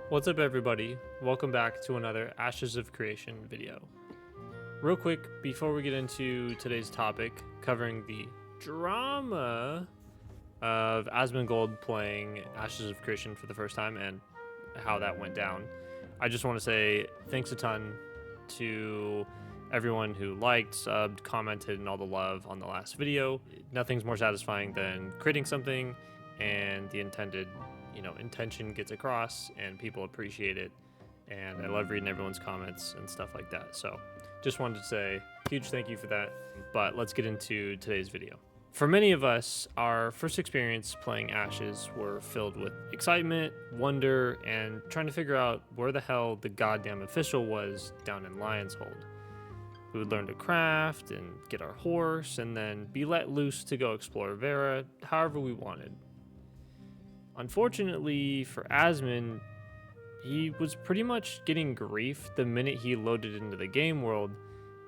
What's up everybody? Welcome back to another Ashes of Creation video. Real quick, before we get into today's topic, covering the drama of Asmongold playing Ashes of Creation for the first time and how that went down, I just want to say thanks a ton to everyone who liked, subbed, commented, and all the love on the last video. Nothing's more satisfying than creating something and the intended intention gets across and people appreciate it, and I love reading everyone's comments and stuff like that. So just wanted to say huge thank you for that. But let's get into today's video. For many of us, our first experience playing Ashes were filled with excitement, wonder, and trying to figure out where the hell the goddamn official was down in Lion's Hold. We would learn to craft and get our horse and then be let loose to go explore Vera however we wanted. Unfortunately for Asmon, he was pretty much getting grief the minute he loaded into the game world,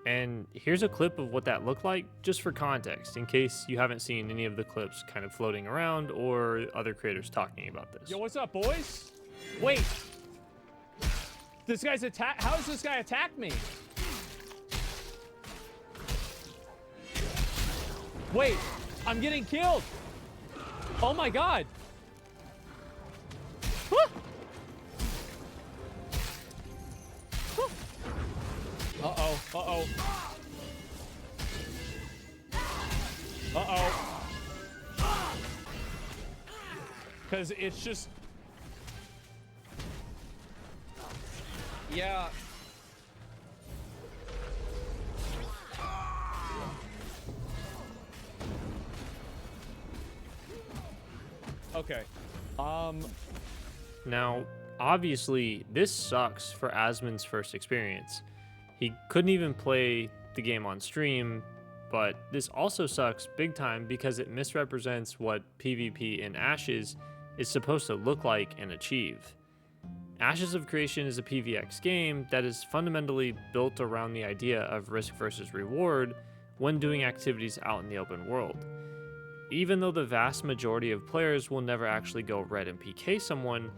and here's a clip of what that looked like just for context, in case you haven't seen any of the clips kind of floating around or other creators talking about this. Yo, what's up, boys? Wait! This guy's how does this guy attack me? Wait, I'm getting killed! Oh my god! Uh-oh, uh-oh. Uh-oh. Because it's just... Yeah. Okay. Now, obviously, this sucks for Asmon's first experience. He couldn't even play the game on stream, but this also sucks big time because it misrepresents what PvP in Ashes is supposed to look like and achieve. Ashes of Creation is a PvX game that is fundamentally built around the idea of risk versus reward when doing activities out in the open world. Even though the vast majority of players will never actually go red and PK someone,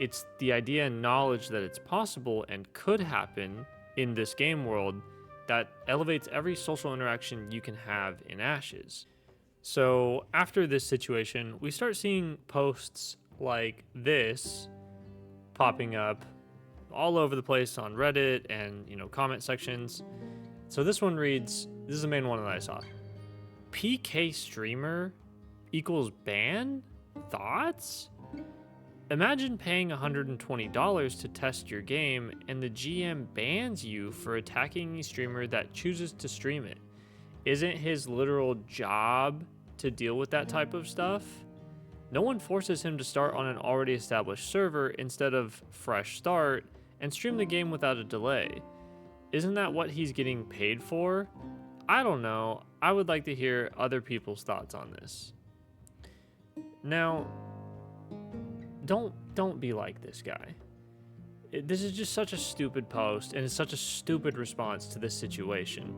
it's the idea and knowledge that it's possible and could happen in this game world that elevates every social interaction you can have in Ashes. So after this situation, we start seeing posts like this popping up all over the place on Reddit and comment sections. So this one reads, this is the main one that I saw. PK streamer equals ban? Thoughts? Imagine paying $120 to test your game and the GM bans you for attacking a streamer that chooses to stream it. Isn't his literal job to deal with that type of stuff? No one forces him to start on an already established server instead of fresh start and stream the game without a delay. Isn't that what he's getting paid for? I don't know. I would like to hear other people's thoughts on this. Now, don't be like this guy. This is just such a stupid post, and it's such a stupid response to this situation.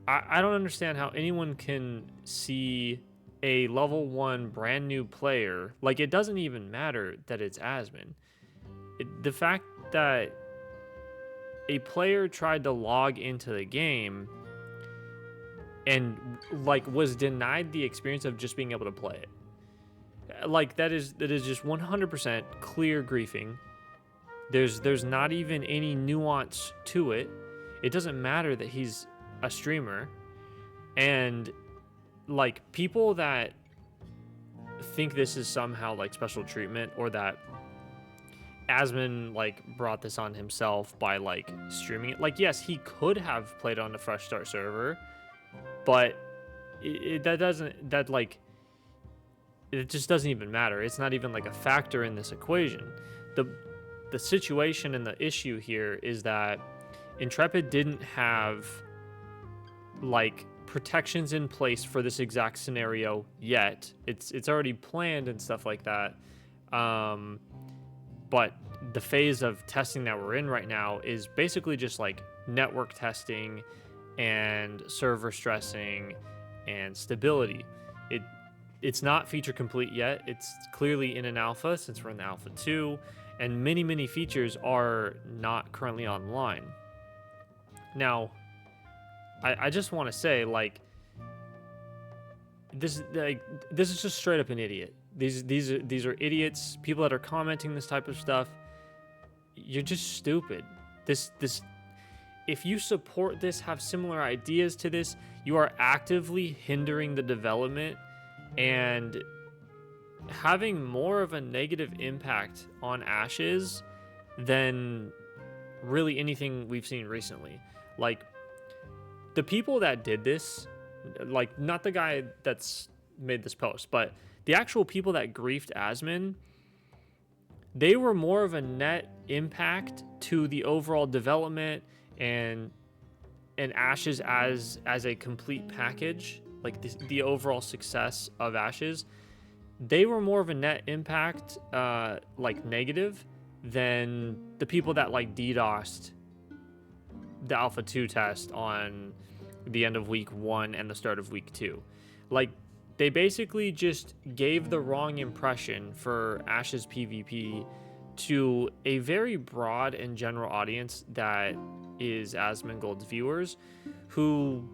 I don't understand how anyone can see a level 1 brand new player, like it doesn't even matter that it's Asmon. The fact that a player tried to log into the game and was denied the experience of just being able to play it. That is just 100% clear griefing. There's not even any nuance to it. It doesn't matter that he's a streamer, and people that think this is somehow special treatment, or that Asmon brought this on himself by streaming it. Yes, he could have played on a fresh start server, but it just doesn't even matter. It's not even a factor in this equation. The situation and the issue here is that Intrepid didn't have protections in place for this exact scenario yet. It's already planned and stuff like that. But the phase of testing that we're in right now is basically just network testing and server stressing and stability. It's not feature complete yet. It's clearly in an alpha since we're in the alpha 2, and many features are not currently online. Now, I just want to say, like, this is just straight up an idiot. These are idiots. People that are commenting this type of stuff, you're just stupid. This if you support this, have similar ideas to this, you are actively hindering the development and having more of a negative impact on Ashes than really anything we've seen recently. Like, the people that did this, like, not the guy that's made this post, but the actual people that griefed Asmon, they were more of a net impact to the overall development and Ashes as a complete package, like the overall success of Ashes. They were more of a net impact, like, negative, than the people that, like, DDoSed the Alpha 2 test on the end of week 1 and the start of week 2. Like, they basically just gave the wrong impression for Ashes PvP to a very broad and general audience that is Asmongold's viewers, who,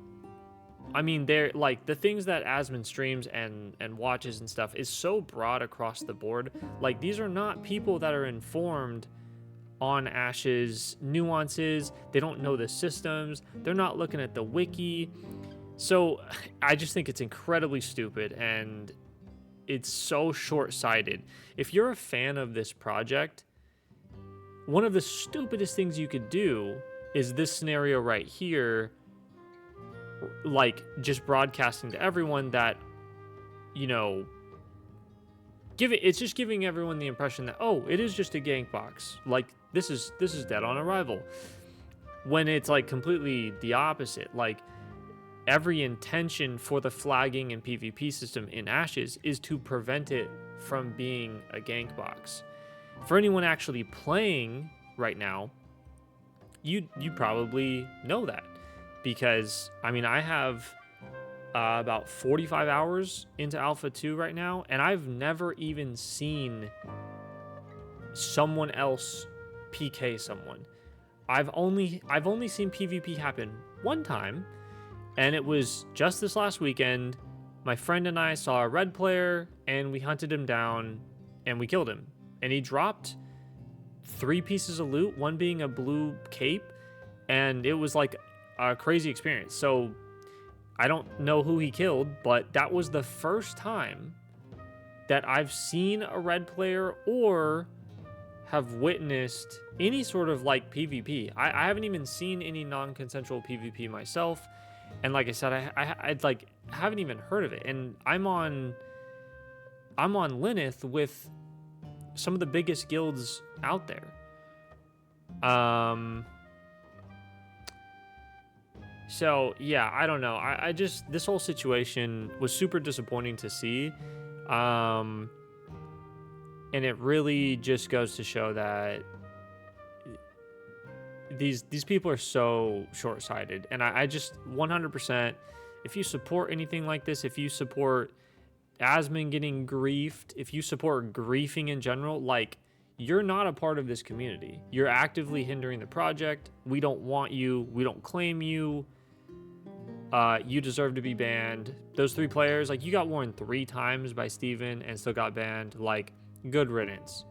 I mean, they're like, the things that Asmon streams and watches and stuff is so broad across the board. Like, these are not people that are informed on Ashes nuances. They don't know the systems. They're not looking at the wiki. So I just think it's incredibly stupid, and it's so short-sighted. If you're a fan of this project, one of the stupidest things you could do is this scenario right here, like, just broadcasting to everyone that, you know, it's just giving everyone the impression that, oh, it is just a gank box. Like, this is dead on arrival. When it's, like, completely the opposite. Like, every intention for the flagging and PvP system in Ashes is to prevent it from being a gank box. For anyone actually playing right now, you probably know that, because, I mean, I have about 45 hours into Alpha 2 right now, and I've never even seen someone else PK someone. I've only seen PvP happen one time, and it was just this last weekend. My friend and I saw a red player, and we hunted him down, and we killed him. And he dropped 3 pieces of loot, one being a blue cape, and it was like a crazy experience. So I don't know who he killed, but that was the first time that I've seen a red player or have witnessed any sort of, like, PvP. I haven't even seen any non-consensual PvP myself. And like I said, I like, haven't even heard of it. And I'm on Lyneth with some of the biggest guilds out there. So yeah, I don't know. I just, this whole situation was super disappointing to see. And it really just goes to show that these people are so short-sighted. And I just 100%, if you support anything like this, if you support Asmon getting griefed, if you support griefing in general, like, you're not a part of this community. You're actively hindering the project. We don't want you. We don't claim you. You deserve to be banned. Those 3 players, like, you got warned 3 times by Steven and still got banned. Like, good riddance.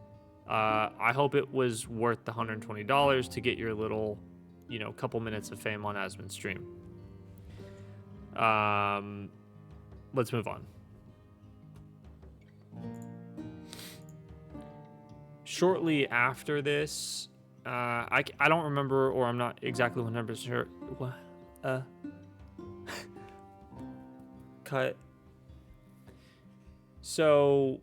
I hope it was worth the $120 to get your little, you know, couple minutes of fame on Asmon's stream. Let's move on. Shortly after this, I don't remember, or I'm not exactly 100% sure. What? Cut. So,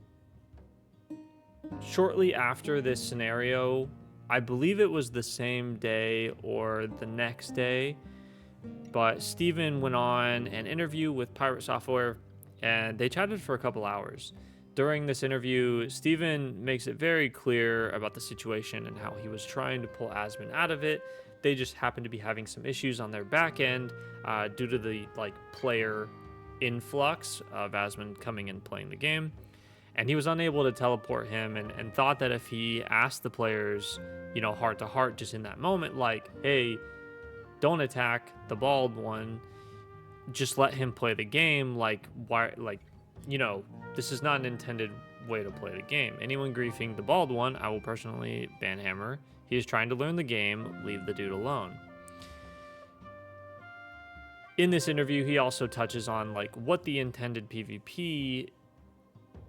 shortly after this scenario, I believe it was the same day or the next day, but Steven went on an interview with Pirate Software, and they chatted for a couple hours. During this interview, Steven makes it very clear about the situation and how he was trying to pull Asmon out of it. They just happened to be having some issues on their back end due to the, like, player influx of Asmon coming and playing the game. and he was unable to teleport him, and thought that if he asked the players, heart to heart, just in that moment, like, hey, don't attack the bald one, just let him play the game, like, why, like, this is not an intended way to play the game. Anyone griefing the bald one, I will personally banhammer. He is trying to learn the game, leave the dude alone. In this interview, he also touches on like what the intended PvP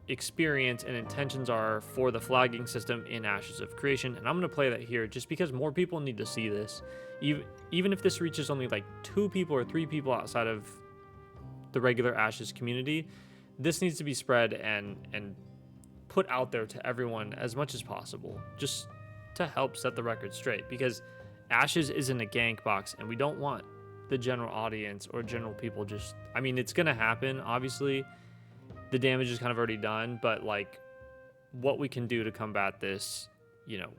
experience and intentions are for the flagging system in Ashes of Creation, and I'm going to play that here just because more people need to see this. Even if this reaches only like 2 people or 3 people outside of the regular Ashes community, this needs to be spread and put out there to everyone as much as possible, just to help set the record straight, because Ashes isn't a gank box, and we don't want the general audience or general people just, I mean, it's going to happen, obviously. The damage is kind of already done, but like what we can do to combat this,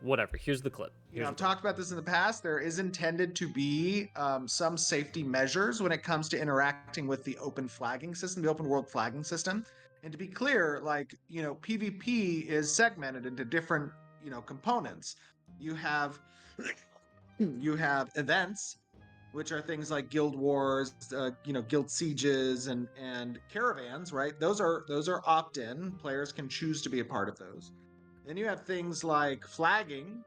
whatever. Here's the clip. I've talked about this in the past. There is intended to be some safety measures when it comes to interacting with the open flagging system, the open world flagging system. And to be clear, like, PvP is segmented into different, components. You have events, which are things like guild wars, guild sieges and caravans, right? Those are opt-in. Players can choose to be a part of those. Then you have things like flagging,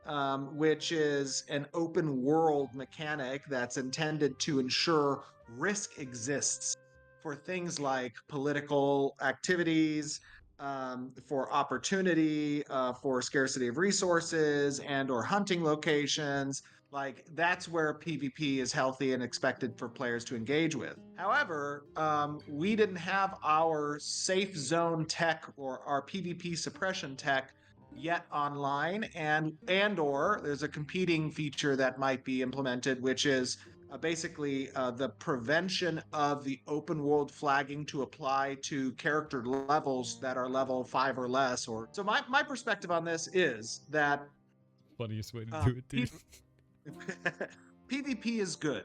which is an open world mechanic that's intended to ensure risk exists for things like political activities, for opportunity, for scarcity of resources and or hunting locations. Like, that's where PvP is healthy and expected for players to engage with. However, we didn't have our safe zone tech or our PvP suppression tech yet online, and or there's a competing feature that might be implemented, which is basically the prevention of the open world flagging to apply to character levels that are level 5 or less. Or so my perspective on this is that Funniest way to do it, dude. PvP is good.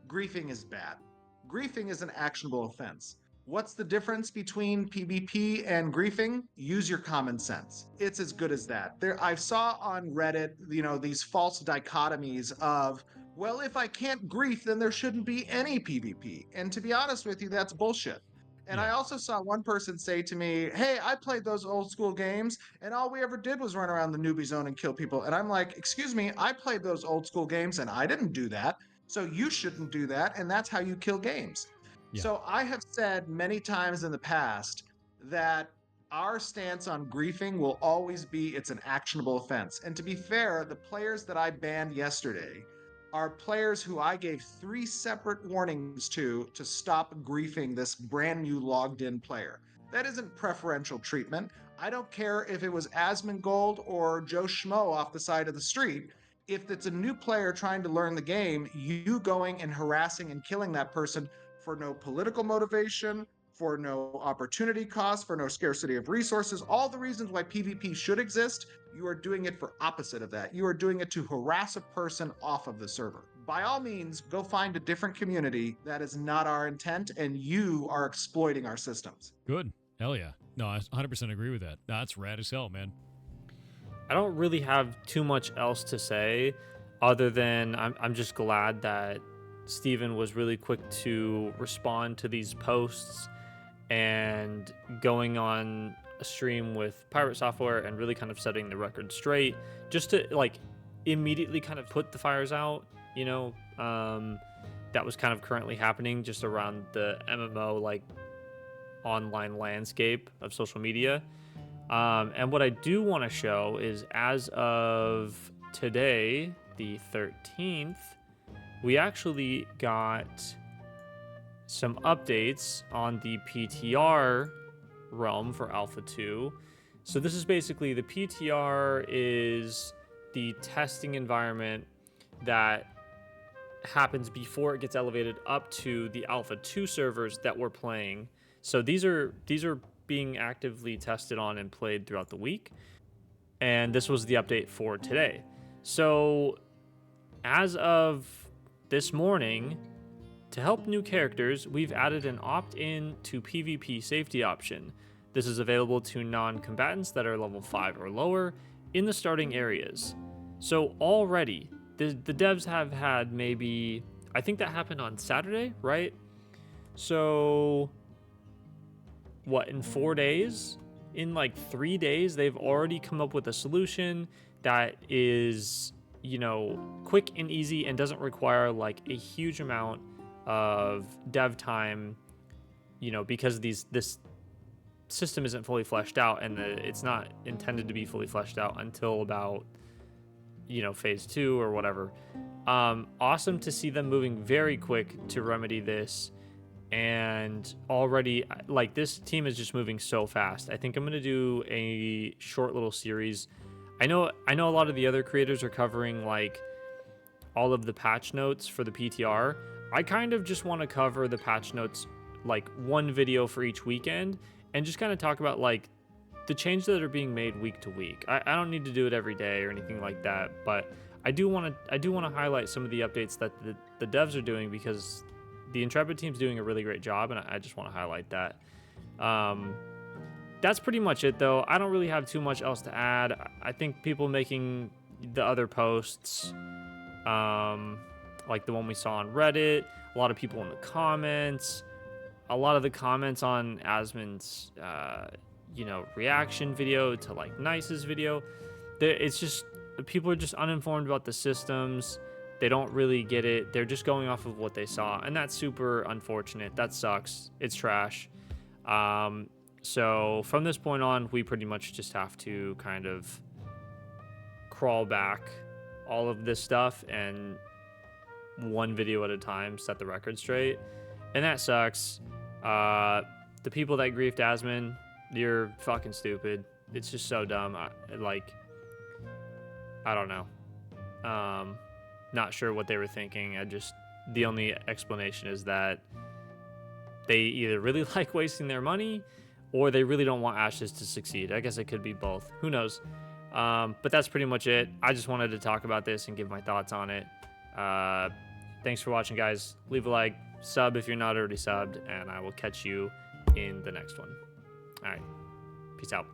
Griefing is bad. Griefing is an actionable offense. What's the difference between PvP and griefing? Use your common sense. It's as good as that. I saw on Reddit, these false dichotomies of, well, if I can't grief, then there shouldn't be any PvP. And to be honest with you, that's bullshit. And I also saw one person say to me, hey, I played those old school games, and all we ever did was run around the newbie zone and kill people. And I'm like, excuse me, I played those old school games, and I didn't do that. So you shouldn't do that, and that's how you kill games. Yeah. So I have said many times in the past that our stance on griefing will always be it's an actionable offense. And to be fair, the players that I banned yesterday are players who I gave 3 separate warnings to stop griefing this brand new logged in player. That isn't preferential treatment. I don't care if it was Asmongold or Joe Schmo off the side of the street. If it's a new player trying to learn the game, you going and harassing and killing that person for no political motivation, for no opportunity cost, for no scarcity of resources, all the reasons why PvP should exist, you are doing it for opposite of that. You are doing it to harass a person off of the server. By all means, go find a different community. That is not our intent, and you are exploiting our systems. Good. Hell yeah. No, I 100% agree with that. That's rad as hell, man. I don't really have too much else to say other than I'm just glad that Steven was really quick to respond to these posts and going on a stream with Pirate Software and really kind of setting the record straight, just to like immediately kind of put the fires out, that was kind of currently happening just around the MMO like online landscape of social media. And what I do want to show is, as of today, the 13th, we actually got some updates on the PTR realm for Alpha 2. So this is basically, the PTR is the testing environment that happens before it gets elevated up to the Alpha 2 servers that we're playing. So these are being actively tested on and played throughout the week. And this was the update for today. So as of this morning, to help new characters, we've added an opt-in to PvP safety option. This is available to non-combatants that are level 5 or lower in the starting areas. So already, the devs have had maybe, I think that happened on Saturday, right? So, what, in 4 days? In like 3 days, they've already come up with a solution that is, you know, quick and easy and doesn't require like a huge amount of dev time, you know, because this system isn't fully fleshed out, and it's not intended to be fully fleshed out until about, you know, phase 2 or whatever. Awesome to see them moving very quick to remedy this. And already, like, this team is just moving so fast. I think I'm gonna do a short little series. I know a lot of the other creators are covering like all of the patch notes for the PTR. I kind of just want to cover the patch notes, like one video for each weekend, and just kind of talk about like the changes that are being made week to week. I don't need to do it every day or anything like that, but I do want to highlight some of the updates that the devs are doing, because the Intrepid team's doing a really great job, and I just want to highlight that. That's pretty much it, though. I don't really have too much else to add. I think people making the other posts, like the one we saw on Reddit, a lot of people in the comments, a lot of the comments on Asmon's, you know, reaction video to like Nice's video. It's just, people are just uninformed about the systems. They don't really get it. They're just going off of what they saw, and that's super unfortunate. That sucks. It's trash. So from this point on, we pretty much just have to kind of crawl back all of this stuff and one video at a time set the record straight, and that sucks. The people that griefed Asmon, you're fucking stupid. It's just so dumb. I don't know. Not sure what they were thinking. The only explanation is that they either really like wasting their money, or they really don't want Ashes to succeed. I guess it could be both. Who knows? But that's pretty much it. I just wanted to talk about this and give my thoughts on it. Thanks for watching, guys. Leave a like, sub if you're not already subbed, and I will catch you in the next one. All right. Peace out.